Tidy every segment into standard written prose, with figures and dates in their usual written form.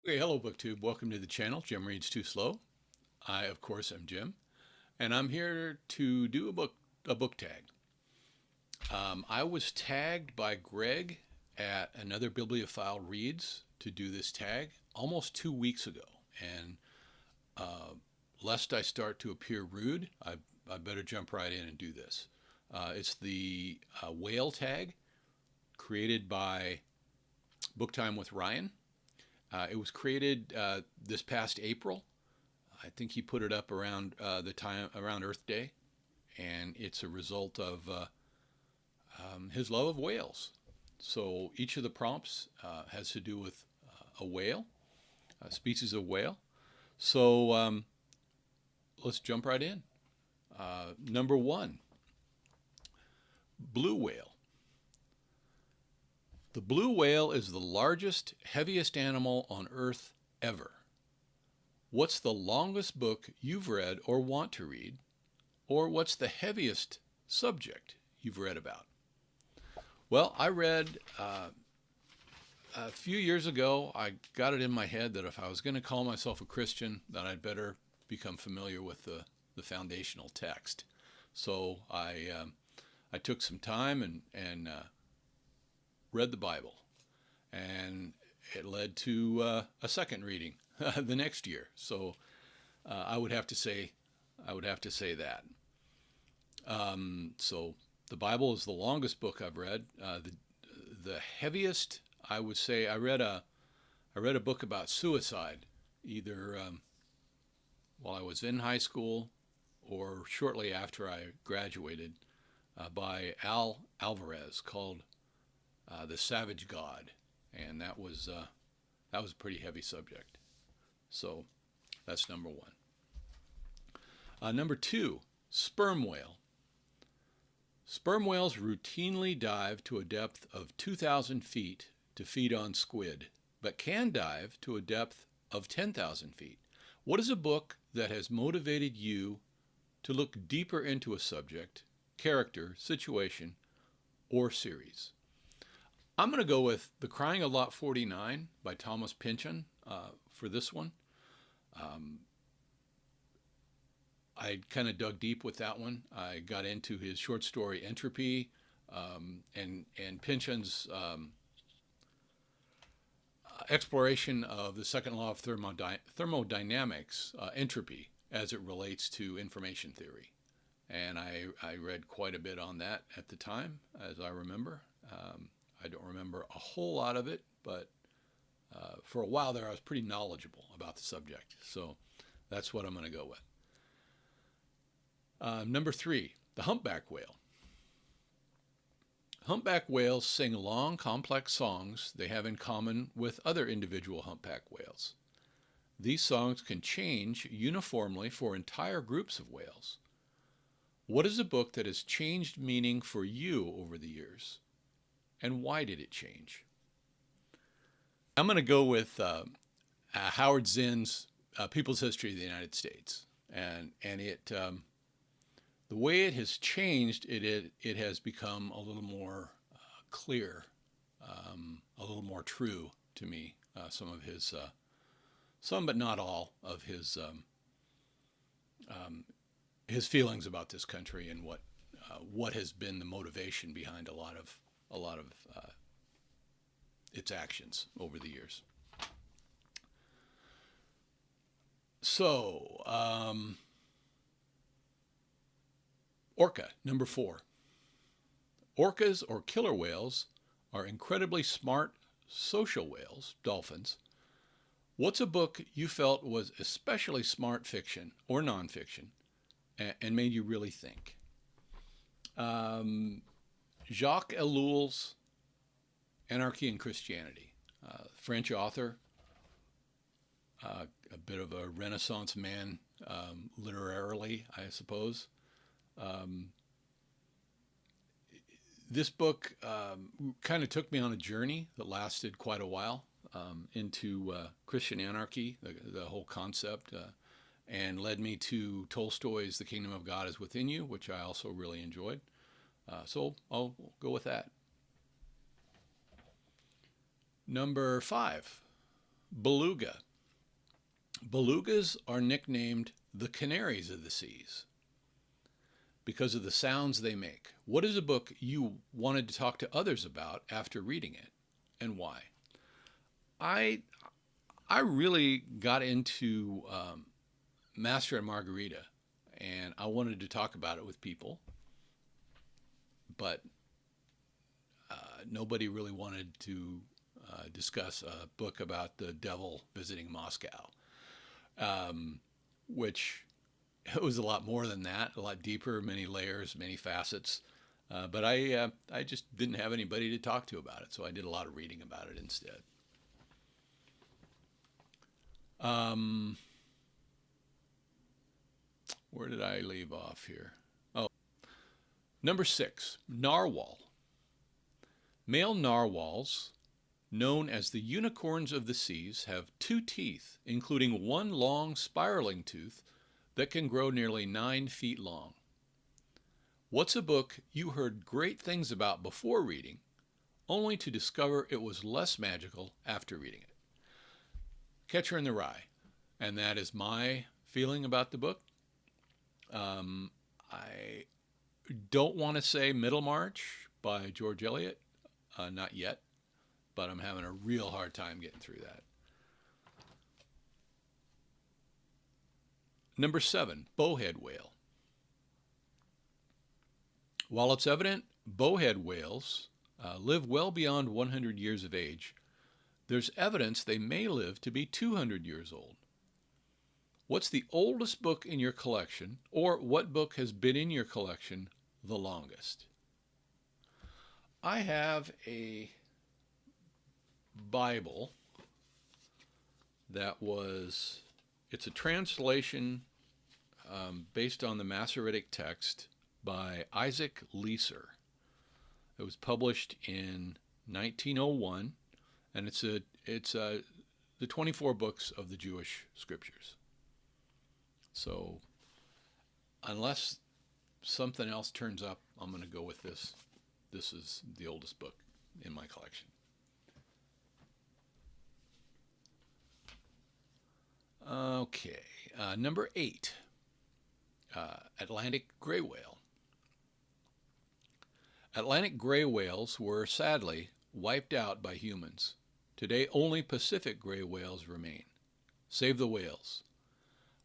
Hey, hello, BookTube. Welcome to the channel. Jim Reads Too Slow. I, of course, am Jim, and I'm here to do a book tag. I was tagged by Greg at another Bibliophile Reads to do this tag almost 2 weeks ago, and uh, lest I start to appear rude, I better jump right in and do this. It's the whale tag created by Book Time with Ryan. It was created this past April. I think he put it up around the time around Earth Day, and it's a result of his love of whales. So each of the prompts has to do with a whale, a species of whale. So let's jump right in. Number one, blue whale. The blue whale is the largest, heaviest animal on Earth ever. What's the longest book you've read or want to read? Or what's the heaviest subject you've read about? Well, I read a few years ago, I got it in my head that if I was going to call myself a Christian, that I'd better become familiar with the foundational text. So I took some time and read the Bible, and it led to a second reading the next year. So I would have to say that. So the Bible is the longest book I've read. The heaviest, I would say, I read a book about suicide, either while I was in high school or shortly after I graduated, by Al Alvarez, called "The Savage God," and that was a pretty heavy subject. So that's number one. Number two, sperm whale. Sperm whales routinely dive to a depth of 2,000 feet to feed on squid, but can dive to a depth of 10,000 feet. What is a book that has motivated you to look deeper into a subject, character, situation, or series? I'm going to go with The Crying of Lot 49 by Thomas Pynchon for this one. Um, I kind of dug deep with that one. I got into his short story Entropy, and Pynchon's exploration of the second law of thermodynamics, entropy, as it relates to information theory. And I read quite a bit on that at the time, as I remember. I don't remember a whole lot of it, but for a while there, I was pretty knowledgeable about the subject. So that's what I'm going to go with. Number three, the humpback whale. Humpback whales sing long, complex songs they have in common with other individual humpback whales. These songs can change uniformly for entire groups of whales. What is a book that has changed meaning for you over the years, and why did it change? I'm going to go with Howard Zinn's People's History of the United States, and the way it has changed, it has become a little more clear, a little more true to me. Some but not all of his feelings about this country, and what has been the motivation behind a lot of its actions over the years. So, orca, number four. Orcas, or killer whales, are incredibly smart social whales, dolphins. What's a book you felt was especially smart fiction or nonfiction and made you really think? Um, Jacques Ellul's Anarchy and Christianity, French author, a bit of a Renaissance man, literarily, I suppose. Um, this book kind of took me on a journey that lasted quite a while, into Christian anarchy, the whole concept, and led me to Tolstoy's The Kingdom of God is Within You, which I also really enjoyed. So I'll go with that. Number five, Beluga. Belugas are nicknamed the canaries of the seas because of the sounds they make. What is a book you wanted to talk to others about after reading it, and why? I I really got into Master and Margarita, and I wanted to talk about it with people, but nobody really wanted to discuss a book about the devil visiting Moscow, which it was a lot more than that, a lot deeper, many layers, many facets. But I just didn't have anybody to talk to about it, so I did a lot of reading about it instead. Um, where did I leave off here? Oh, number 6, narwhal. Male narwhals, known as the unicorns of the seas, have 2 teeth, including one long spiraling tooth that can grow nearly 9 feet long. What's a book you heard great things about before reading, only to discover it was less magical after reading it? Catcher in the Rye. And that is my feeling about the book. I don't want to say Middlemarch by George Eliot. Not yet, but I'm having a real hard time getting through that. Number 7, bowhead whale. While it's evident bowhead whales live well beyond 100 years of age, there's evidence they may live to be 200 years old. What's the oldest book in your collection, or what book has been in your collection the longest? I have a Bible it's a translation based on the Masoretic text by Isaac Leeser. It was published in 1901, and it's the 24 books of the Jewish scriptures. So unless something else turns up, I'm going to go with this. This is the oldest book in my collection. Okay, number 8, Atlantic gray whale. Atlantic gray whales were sadly wiped out by humans. Today only Pacific gray whales remain. Save the whales.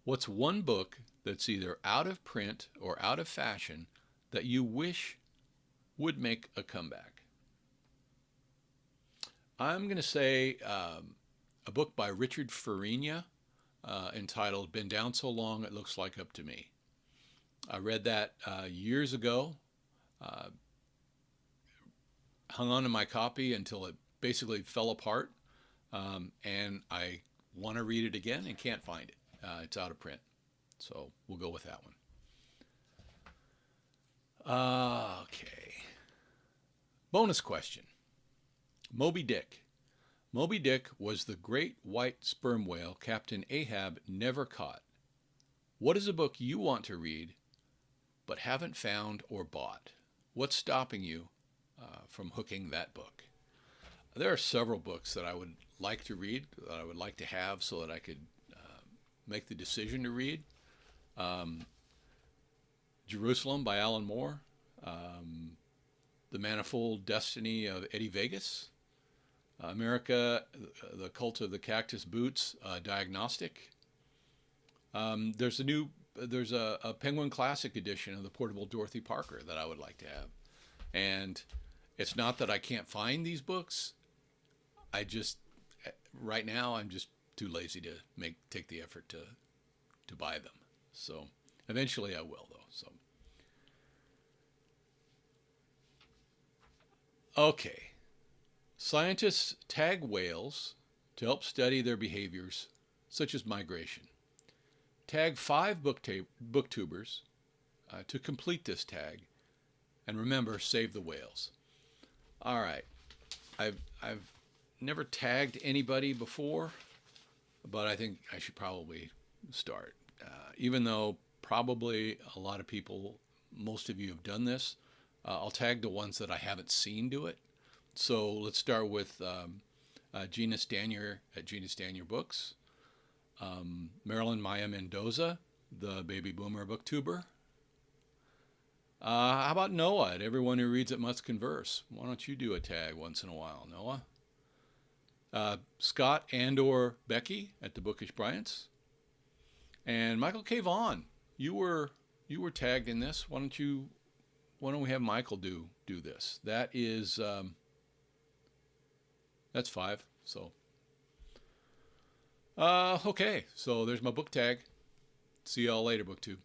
What's one book that's either out of print or out of fashion that you wish would make a comeback? I'm going to say a book by Richard Farina entitled Been Down So Long It Looks Like Up to Me. I read that years ago, hung on to my copy until it basically fell apart, and I want to read it again and can't find it. It's out of print, so we'll go with that one. Okay. Bonus question. Moby Dick. Moby Dick was the great white sperm whale Captain Ahab never caught. What is a book you want to read but haven't found or bought? What's stopping you from hooking that book? There are several books that I would like to read, that I would like to have so that I could make the decision to read. Jerusalem by Alan Moore. The Manifold Destiny of Eddie Vegas. America, The Cult of the Cactus Boots, Diagnostic. There's a Penguin Classic edition of the Portable Dorothy Parker that I would like to have. And it's not that I can't find these books. Right now, I'm just too lazy to take the effort to buy them. So eventually I will, though. So okay. Scientists tag whales to help study their behaviors, such as migration. Tag 5 booktubers to complete this tag. And remember, save the whales. All right. I've never tagged anybody before, but I think I should probably start. Even though probably a lot of people, most of you have done this, I'll tag the ones that I haven't seen do it. So let's start with Gina Stanier at Gina Stanier Books. Marilyn Maya Mendoza, the baby boomer booktuber. How about Noah at Everyone Who Reads It Must Converse? Why don't you do a tag once in a while, Noah? Scott and/or Becky at the Bookish Bryants. And Michael K. Vaughn, you were tagged in this. Why don't we have Michael do this? That is that's 5. So okay, so there's my book tag. See y'all later, BookTube.